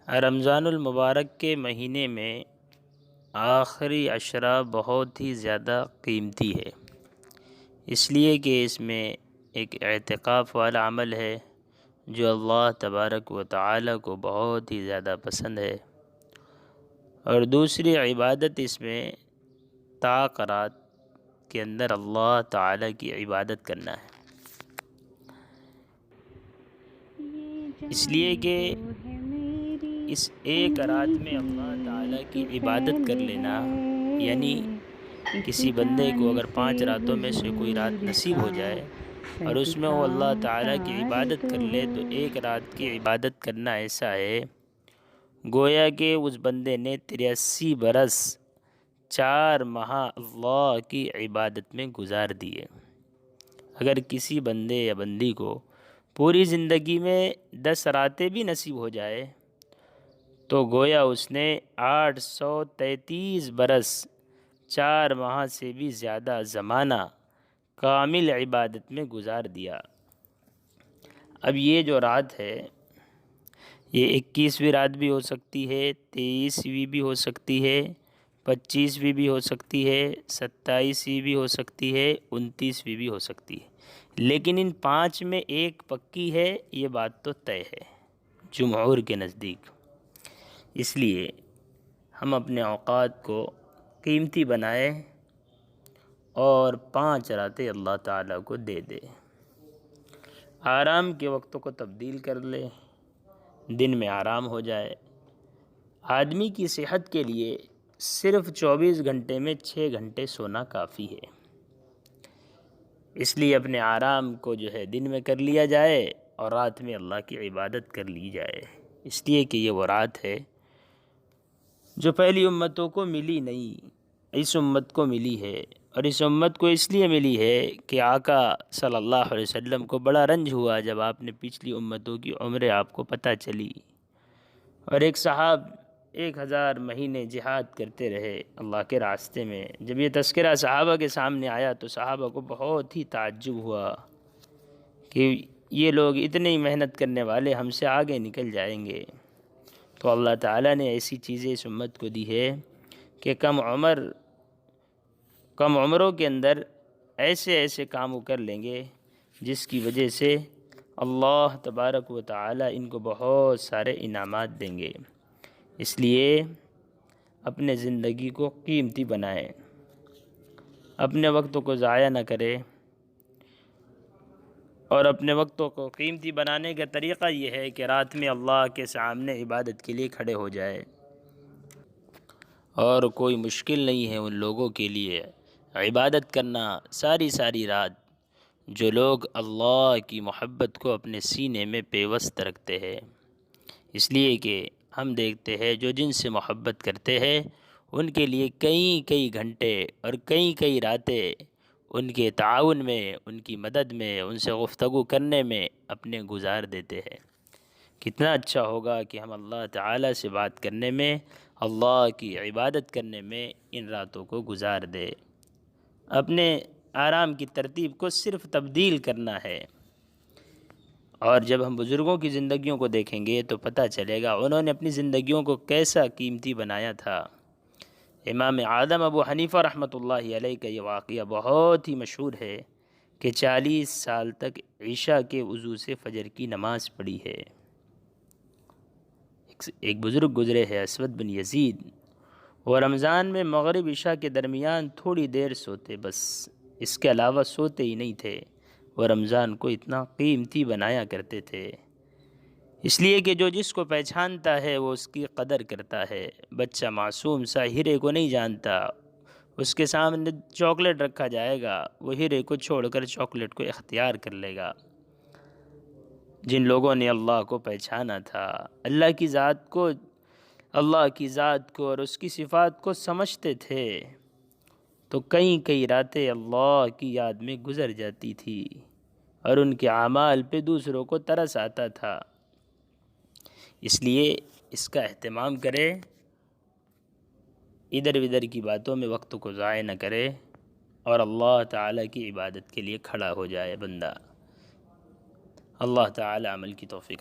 رمضان المبارک کے مہینے میں آخری عشرہ بہت ہی زیادہ قیمتی ہے، اس لیے کہ اس میں ایک اعتکاف والا عمل ہے جو اللہ تبارک و تعالی کو بہت ہی زیادہ پسند ہے، اور دوسری عبادت اس میں طاق رات کے اندر اللہ تعالی کی عبادت کرنا ہے، اس لیے کہ اس ایک رات میں اللہ تعالیٰ کی عبادت کر لینا، یعنی کسی بندے کو اگر 5 راتوں میں سے کوئی رات نصیب ہو جائے اور اس میں وہ اللہ تعالیٰ کی عبادت کر لے تو ایک رات کی عبادت کرنا ایسا ہے گویا کہ اس بندے نے 83 برس 4 ماہ اللہ کی عبادت میں گزار دیے۔ اگر کسی بندے یا بندی کو پوری زندگی میں 10 راتیں بھی نصیب ہو جائے تو گویا اس نے 833 برس 4 ماہ سے بھی زیادہ زمانہ کامل عبادت میں گزار دیا۔ اب یہ جو رات ہے یہ 21ویں رات بھی ہو سکتی ہے، 23ویں بھی ہو سکتی ہے، 25ویں بھی ہو سکتی ہے، 27ویں بھی ہو سکتی ہے، 29ویں بھی ہو سکتی ہے، لیکن ان 5 میں ایک پکی ہے، یہ بات تو طے ہے جمہور کے نزدیک۔ اس لیے ہم اپنے اوقات کو قیمتی بنائیں اور 5 راتیں اللہ تعالیٰ کو دے دیں، آرام کے وقتوں کو تبدیل کر لے، دن میں آرام ہو جائے۔ آدمی کی صحت کے لیے صرف 24 گھنٹے میں 6 گھنٹے سونا کافی ہے، اس لیے اپنے آرام کو جو ہے دن میں کر لیا جائے اور رات میں اللہ کی عبادت کر لی جائے، اس لیے کہ یہ وہ رات ہے جو پہلی امتوں کو ملی نہیں، اس امت کو ملی ہے، اور اس امت کو اس لیے ملی ہے کہ آقا صلی اللہ علیہ وسلم کو بڑا رنج ہوا جب آپ نے پچھلی امتوں کی عمریں آپ کو پتہ چلی، اور ایک صحاب 1000 مہینے جہاد کرتے رہے اللہ کے راستے میں۔ جب یہ تذکرہ صحابہ کے سامنے آیا تو صحابہ کو بہت ہی تعجب ہوا کہ یہ لوگ اتنی محنت کرنے والے ہم سے آگے نکل جائیں گے، تو اللہ تعالیٰ نے ایسی چیزیں اس امت کو دی ہے کہ کم عمروں کے اندر ایسے ایسے کام وہ کر لیں گے جس کی وجہ سے اللہ تبارک و تعالیٰ ان کو بہت سارے انعامات دیں گے۔ اس لیے اپنے زندگی کو قیمتی بنائیں، اپنے وقتوں کو ضائع نہ کریں، اور اپنے وقتوں کو قیمتی بنانے کا طریقہ یہ ہے کہ رات میں اللہ کے سامنے عبادت کے لیے کھڑے ہو جائے، اور کوئی مشکل نہیں ہے ان لوگوں کے لیے عبادت کرنا ساری رات جو لوگ اللہ کی محبت کو اپنے سینے میں پیوست رکھتے ہیں، اس لیے کہ ہم دیکھتے ہیں جو جن سے محبت کرتے ہیں ان کے لیے کئی گھنٹے اور کئی راتیں ان کے تعاون میں، ان کی مدد میں، ان سے گفتگو کرنے میں اپنے گزار دیتے ہیں۔ کتنا اچھا ہوگا کہ ہم اللہ تعالیٰ سے بات کرنے میں، اللہ کی عبادت کرنے میں ان راتوں کو گزار دے۔ اپنے آرام کی ترتیب کو صرف تبدیل کرنا ہے، اور جب ہم بزرگوں کی زندگیوں کو دیکھیں گے تو پتہ چلے گا انہوں نے اپنی زندگیوں کو کیسا قیمتی بنایا تھا۔ امام اعظم ابو حنیفہ رحمۃ اللہ علیہ کا یہ واقعہ بہت ہی مشہور ہے کہ 40 سال تک عشاء کے وضو سے فجر کی نماز پڑھی ہے۔ ایک بزرگ گزرے ہیں اسود بن یزید، وہ رمضان میں مغرب عشاء کے درمیان تھوڑی دیر سوتے، بس اس کے علاوہ سوتے ہی نہیں تھے۔ وہ رمضان کو اتنا قیمتی بنایا کرتے تھے، اس لیے کہ جو جس کو پہچانتا ہے وہ اس کی قدر کرتا ہے۔ بچہ معصوم سا ہیرے کو نہیں جانتا، اس کے سامنے چاکلیٹ رکھا جائے گا وہ ہیرے کو چھوڑ کر چاکلیٹ کو اختیار کر لے گا۔ جن لوگوں نے اللہ کو پہچانا تھا، اللہ کی ذات کو اور اس کی صفات کو سمجھتے تھے، تو کئی راتیں اللہ کی یاد میں گزر جاتی تھی اور ان کے اعمال پہ دوسروں کو ترس آتا تھا۔ اس لیے اس کا اہتمام کرے، ادھر ادھر کی باتوں میں وقت کو ضائع نہ کرے، اور اللہ تعالیٰ کی عبادت کے لیے کھڑا ہو جائے بندہ۔ اللہ تعالیٰ عمل کی توفیق